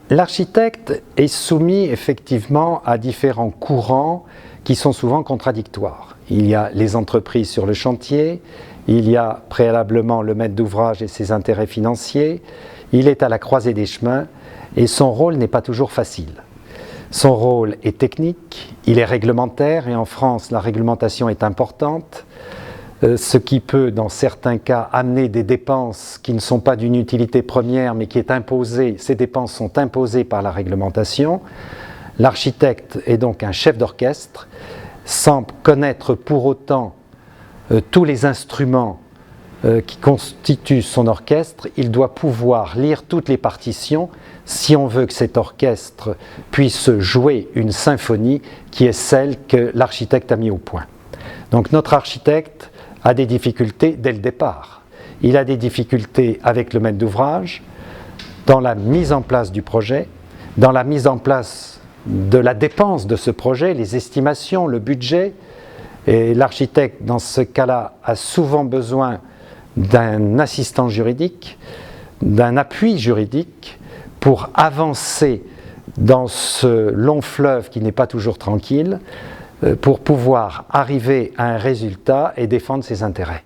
L'architecte est soumis effectivement à différents courants qui sont souvent contradictoires. Il y a les entreprises sur le chantier, il y a préalablement le maître d'ouvrage et ses intérêts financiers, il est à la croisée des chemins et son rôle n'est pas toujours facile. Son rôle est technique, il est réglementaire et en France la réglementation est importante, ce qui peut dans certains cas amener des dépenses qui ne sont pas d'une utilité première mais qui est imposée, ces dépenses sont imposées par la réglementation. L'architecte est donc un chef d'orchestre, sans connaître pour autant tous les instruments qui constituent son orchestre, il doit pouvoir lire toutes les partitions si on veut que cet orchestre puisse jouer une symphonie qui est celle que l'architecte a mis au point. Donc notre architecte a des difficultés dès le départ. Il a des difficultés avec le maître d'ouvrage, dans la mise en place du projet, dans la mise en place de la dépense de ce projet, les estimations, le budget. Et l'architecte, dans ce cas-là, a souvent besoin d'un assistant juridique, d'un appui juridique pour avancer dans ce long fleuve qui n'est pas toujours tranquille, pour pouvoir arriver à un résultat et défendre ses intérêts.